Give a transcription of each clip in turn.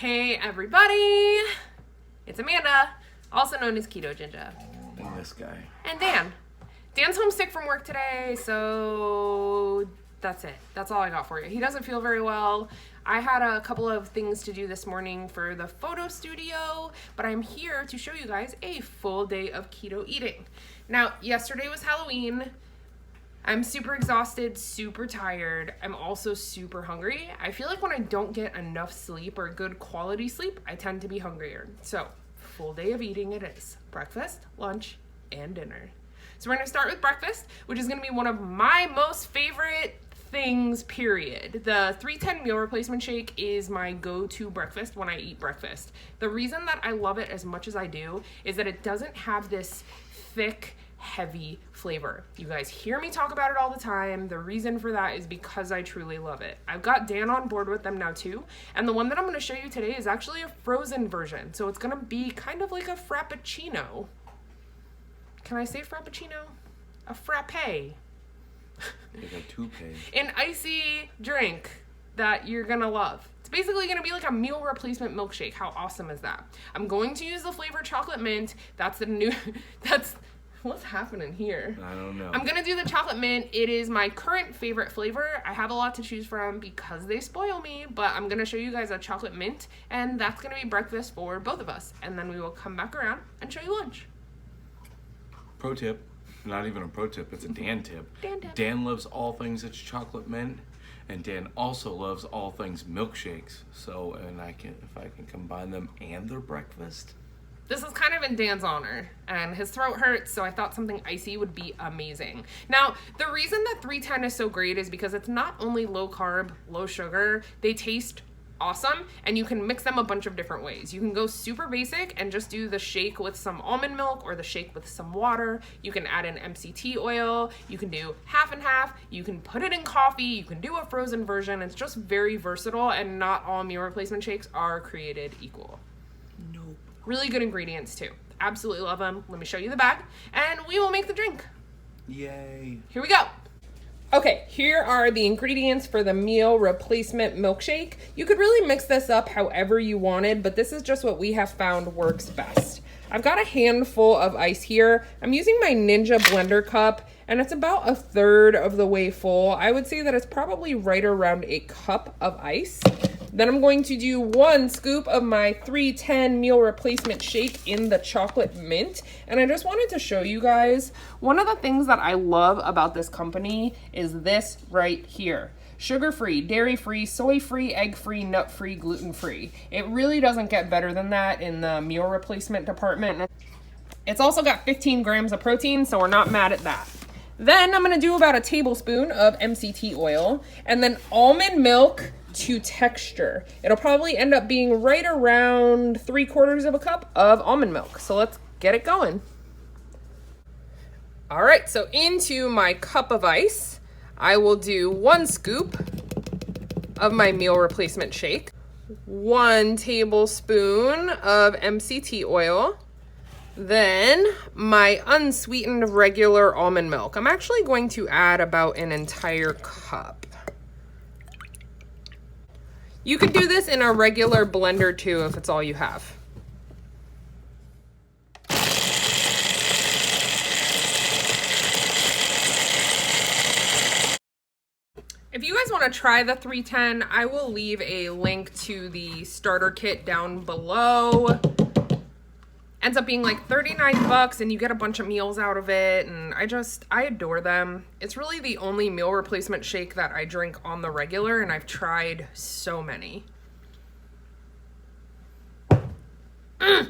Hey everybody, it's Amanda, also known as Ketoginja. And this guy. And Dan. Dan's homesick from work today, so that's it. That's all I got for you. He doesn't feel very well. I had a couple of things to do this morning for the photo studio, but I'm here to show you guys a full day of keto eating. Now, yesterday was Halloween. I'm super exhausted, super tired. I'm also super hungry. I feel like when I don't get enough sleep or good quality sleep, I tend to be hungrier. So, full day of eating it is. Breakfast, lunch, and dinner. So we're gonna start with breakfast, which is gonna be one of my most favorite things, period. The 310 meal replacement shake is my go-to breakfast when I eat breakfast. The reason that I love it as much as I do is that it doesn't have this thick, heavy flavor. You guys hear me talk about it all the time. The reason for that is because I truly love it. I've got Dan on board with them now too, and the one that I'm going to show you today is actually a frozen version, so it's going to be kind of like a frappuccino. Can I say frappuccino? A frappe. Like a toupee. An icy drink that you're going to love. It's basically going to be like a meal replacement milkshake. How awesome is that? I'm going to use the flavor chocolate mint. What's happening here? I don't know. I'm gonna do the chocolate mint. It is my current favorite flavor. I have a lot to choose from because they spoil me, but I'm gonna show you guys a chocolate mint, and that's gonna be breakfast for both of us. And then we will come back around and show you lunch. Pro tip, not even a pro tip, it's a Dan tip. Dan tip. Dan loves all things that's chocolate mint, and Dan also loves all things milkshakes. So, if I can combine them and their breakfast. This is kind of in Dan's honor, and his throat hurts, so I thought something icy would be amazing. Now, the reason that 310 is so great is because it's not only low carb, low sugar, they taste awesome, and you can mix them a bunch of different ways. You can go super basic and just do the shake with some almond milk or the shake with some water. You can add in MCT oil. You can do half and half. You can put it in coffee. You can do a frozen version. It's just very versatile, and not all meal replacement shakes are created equal. Nope. Really good ingredients too. Absolutely love them. Let me show you the bag and we will make the drink. Yay. Here we go. Okay, here are the ingredients for the meal replacement milkshake. You could really mix this up however you wanted, but this is just what we have found works best. I've got a handful of ice here. I'm using my Ninja blender cup, and it's about a third of the way full. I would say that it's probably right around a cup of ice. Then I'm going to do 1 scoop of my 310 meal replacement shake in the chocolate mint. And I just wanted to show you guys, one of the things that I love about this company is this right here. Sugar-free, dairy-free, soy-free, egg-free, nut-free, gluten-free. It really doesn't get better than that in the meal replacement department. It's also got 15 grams of protein, so we're not mad at that. Then I'm gonna do about a tablespoon of MCT oil, and then almond milk to texture. It'll probably end up being right around 3/4 of a cup of almond milk. So let's get it going. All right, so into my cup of ice, I will do 1 scoop of my meal replacement shake, 1 tablespoon of MCT oil, then my unsweetened regular almond milk. I'm actually going to add about an entire cup. You could do this in a regular blender too if it's all you have. If you guys want to try the 310, I will leave a link to the starter kit down below. Ends up being like 39 bucks, and you get a bunch of meals out of it, and I adore them. It's really the only meal replacement shake that I drink on the regular, and I've tried so many. Why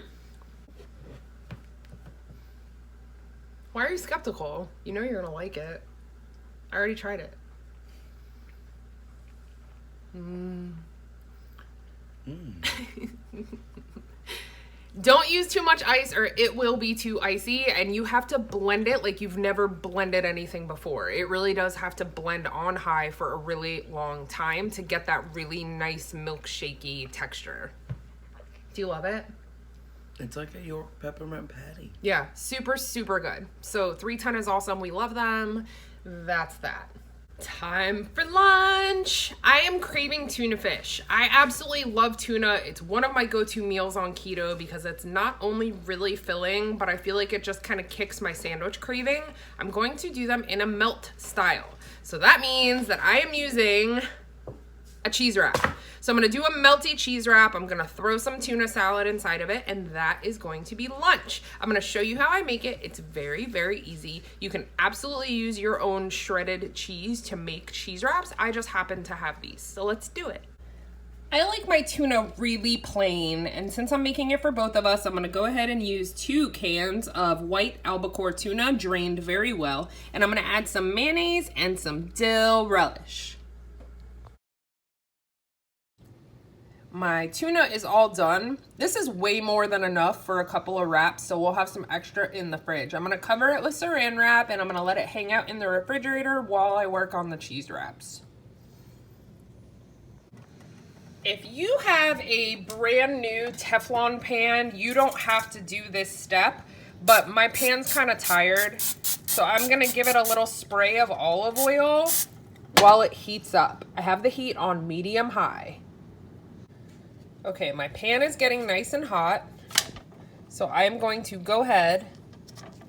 are you skeptical? You know you're gonna like it. I already tried it. Don't use too much ice or it will be too icy, and you have to blend it like you've never blended anything before. It really does have to blend on high for a really long time to get that really nice milkshakey texture. Do you love it? It's like a York peppermint patty. Yeah, super, super good. So 310 is awesome. We love them. That's that. Time for lunch. I am craving tuna fish. I absolutely love tuna. It's one of my go-to meals on keto because it's not only really filling, but I feel like it just kind of kicks my sandwich craving. I'm going to do them in a melt style. So that means that I am using a cheese wrap. So I'm gonna do a melty cheese wrap. I'm gonna throw some tuna salad inside of it, and that is going to be lunch. I'm gonna show you how I make it. It's very, very easy. You can absolutely use your own shredded cheese to make cheese wraps. I just happen to have these, so let's do it. I like my tuna really plain, and since I'm making it for both of us, I'm gonna go ahead and use 2 cans of white albacore tuna, drained very well, and I'm gonna add some mayonnaise and some dill relish. My tuna is all done. This is way more than enough for a couple of wraps, so we'll have some extra in the fridge. I'm gonna cover it with saran wrap and I'm gonna let it hang out in the refrigerator while I work on the cheese wraps. If you have a brand new Teflon pan, you don't have to do this step, but my pan's kind of tired, so I'm gonna give it a little spray of olive oil while it heats up. I have the heat on medium high. Okay, my pan is getting nice and hot, so I am going to go ahead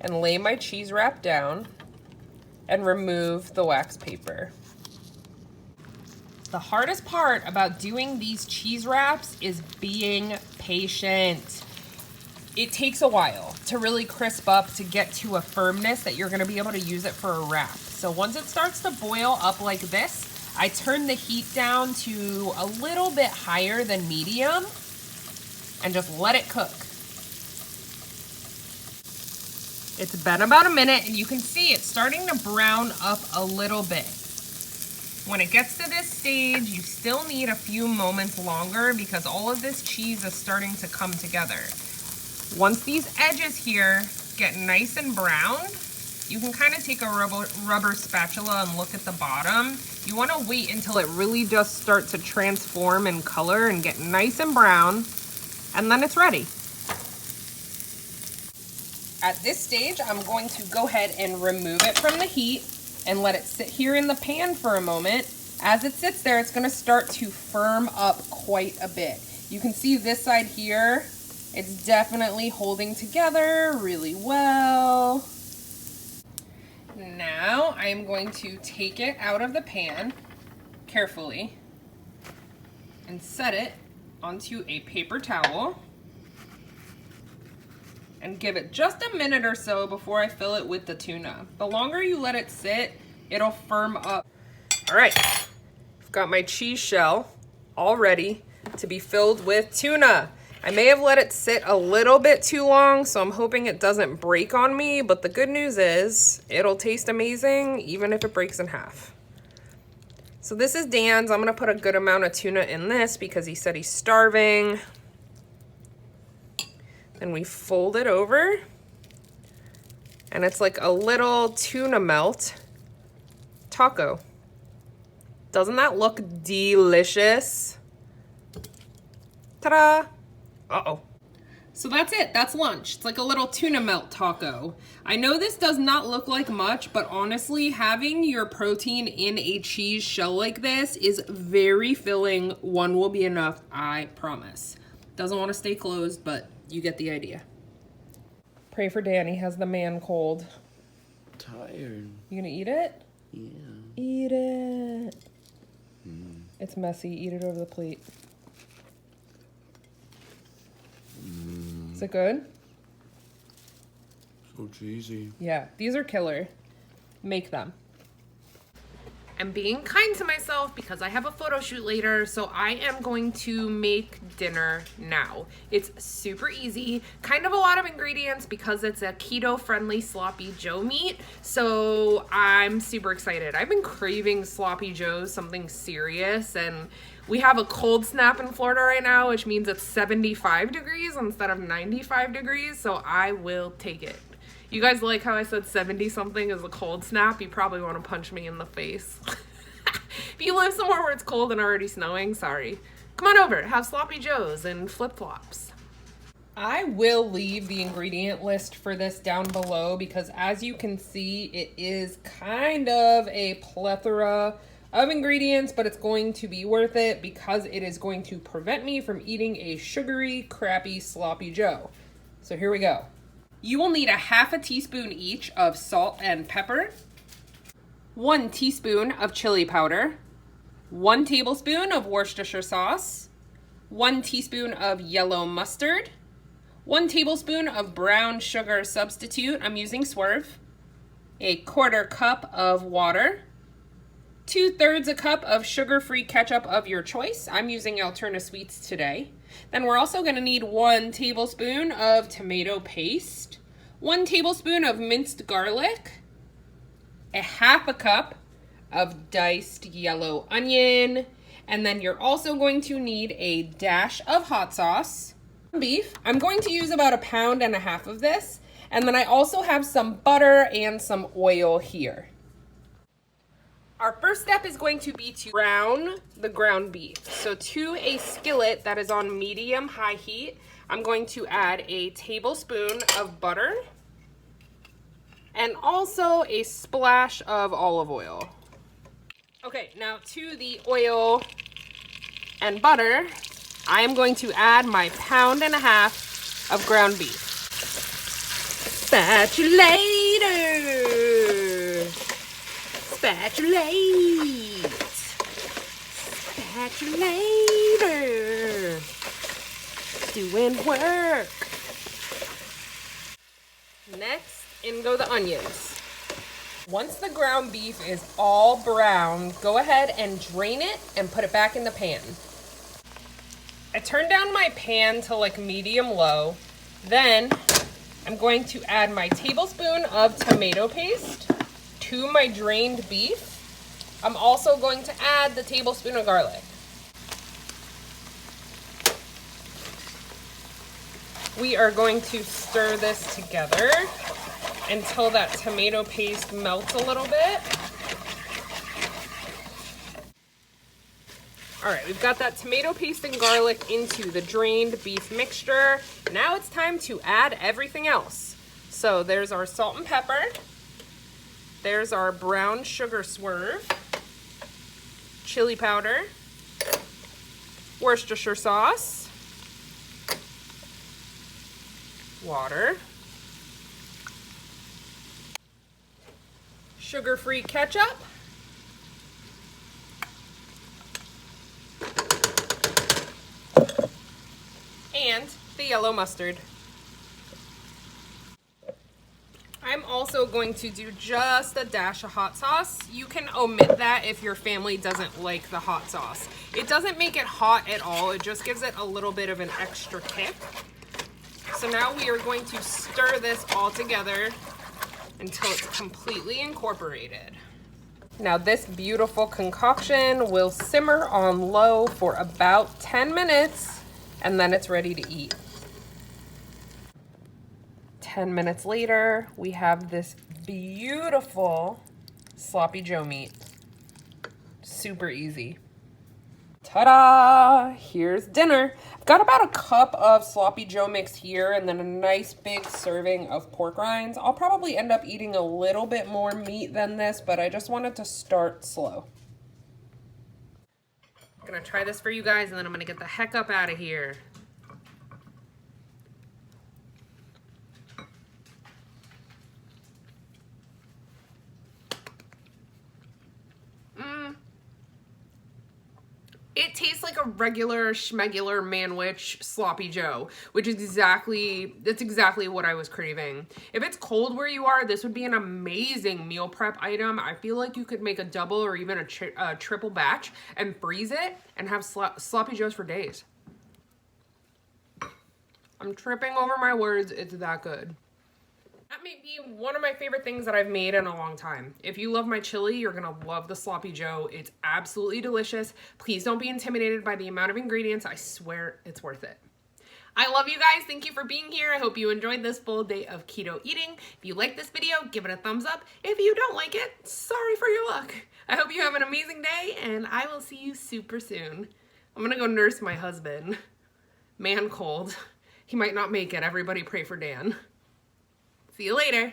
and lay my cheese wrap down and remove the wax paper. The hardest part about doing these cheese wraps is being patient. It takes a while to really crisp up to get to a firmness that you're gonna be able to use it for a wrap. So once it starts to boil up like this, I turn the heat down to a little bit higher than medium and just let it cook. It's been about a minute and you can see it's starting to brown up a little bit. When it gets to this stage, you still need a few moments longer because all of this cheese is starting to come together. Once these edges here get nice and brown, you can kind of take a rubber spatula and look at the bottom. You want to wait until it really does start to transform in color and get nice and brown, and then it's ready. At this stage, I'm going to go ahead and remove it from the heat and let it sit here in the pan for a moment. As it sits there, it's going to start to firm up quite a bit. You can see this side here, it's definitely holding together really well. Now I'm going to take it out of the pan carefully and set it onto a paper towel and give it just a minute or so before I fill it with the tuna. The longer you let it sit, it'll firm up. All right, I've got my cheese shell all ready to be filled with tuna. I may have let it sit a little bit too long, so I'm hoping it doesn't break on me, but the good news is it'll taste amazing even if it breaks in half. So this is Dan's. I'm gonna put a good amount of tuna in this because he said he's starving. Then we fold it over, and it's like a little tuna melt taco. Doesn't that look delicious? Ta-da! Uh-oh. So that's it, that's lunch. It's like a little tuna melt taco. I know this does not look like much, but honestly, having your protein in a cheese shell like this is very filling. One will be enough, I promise. Doesn't want to stay closed, but you get the idea. Pray for Dan, he has the man cold. Tired. You gonna eat it? Yeah. Eat it. It's messy, eat it over the plate. Is it good? So cheesy. Yeah, these are killer. Make them. I'm being kind to myself because I have a photo shoot later, so I am going to make dinner now. It's super easy, kind of a lot of ingredients because it's a keto-friendly sloppy joe meat, so I'm super excited. I've been craving sloppy joes, something serious, and we have a cold snap in Florida right now, which means it's 75 degrees instead of 95 degrees, so I will take it. You guys like how I said 70 something is a cold snap? You probably want to punch me in the face. If you live somewhere where it's cold and already snowing, sorry. Come on over, have sloppy joes and flip-flops. I will leave the ingredient list for this down below because as you can see, it is kind of a plethora of ingredients, but it's going to be worth it because it is going to prevent me from eating a sugary, crappy, sloppy Joe. So here we go. You will need a ½ teaspoon each of salt and pepper, 1 teaspoon of chili powder, 1 tablespoon of Worcestershire sauce, 1 teaspoon of yellow mustard, 1 tablespoon of brown sugar substitute, I'm using Swerve, a 1/4 cup of water, 2/3 a cup of sugar-free ketchup of your choice. I'm using Alterna Sweets today. Then we're also going to need 1 tablespoon of tomato paste, 1 tablespoon of minced garlic, a ½ cup of diced yellow onion, and then you're also going to need a dash of hot sauce. Beef, I'm going to use about 1.5 pounds of this, and then I also have some butter and some oil here. Our first step is going to be to brown the ground beef. So to a skillet that is on medium-high heat, I'm going to add a tablespoon of butter and also a splash of olive oil. Okay, now to the oil and butter, I am going to add my 1.5 pounds of ground beef. Spatulator! Spatulate! Spatulator! Doing work! Next, in go the onions. Once the ground beef is all brown, go ahead and drain it and put it back in the pan. I turned down my pan to like medium low. Then I'm going to add my tablespoon of tomato paste to my drained beef. I'm also going to add the tablespoon of garlic. We are going to stir this together until that tomato paste melts a little bit. All right, we've got that tomato paste and garlic into the drained beef mixture. Now it's time to add everything else. So there's our salt and pepper. There's our brown sugar Swerve, chili powder, Worcestershire sauce, water, sugar-free ketchup, and the yellow mustard. I'm also going to do just a dash of hot sauce. You can omit that if your family doesn't like the hot sauce. It doesn't make it hot at all, it just gives it a little bit of an extra kick. So now we are going to stir this all together until it's completely incorporated. Now this beautiful concoction will simmer on low for about 10 minutes and then it's ready to eat. 10 minutes later, we have this beautiful sloppy Joe meat. Super easy. Ta-da! Here's dinner. I've got about a cup of sloppy Joe mix here and then a nice big serving of pork rinds. I'll probably end up eating a little bit more meat than this, but I just wanted to start slow. I'm gonna try this for you guys and then I'm gonna get the heck up out of here. It tastes like a regular schmegular manwich sloppy Joe, which is exactly what I was craving. If it's cold where you are, this would be an amazing meal prep item. I feel like you could make a double or even a triple batch and freeze it and have sloppy Joes for days. I'm tripping over my words, it's that good. That may be one of my favorite things that I've made in a long time. If you love my chili, you're gonna love the sloppy Joe. It's absolutely delicious. Please don't be intimidated by the amount of ingredients. I swear it's worth it. I love you guys. Thank you for being here. I hope you enjoyed this full day of keto eating. If you like this video, give it a thumbs up. If you don't like it, sorry for your luck. I hope you have an amazing day and I will see you super soon. I'm gonna go nurse my husband. Man cold. He might not make it. Everybody pray for Dan. See you later.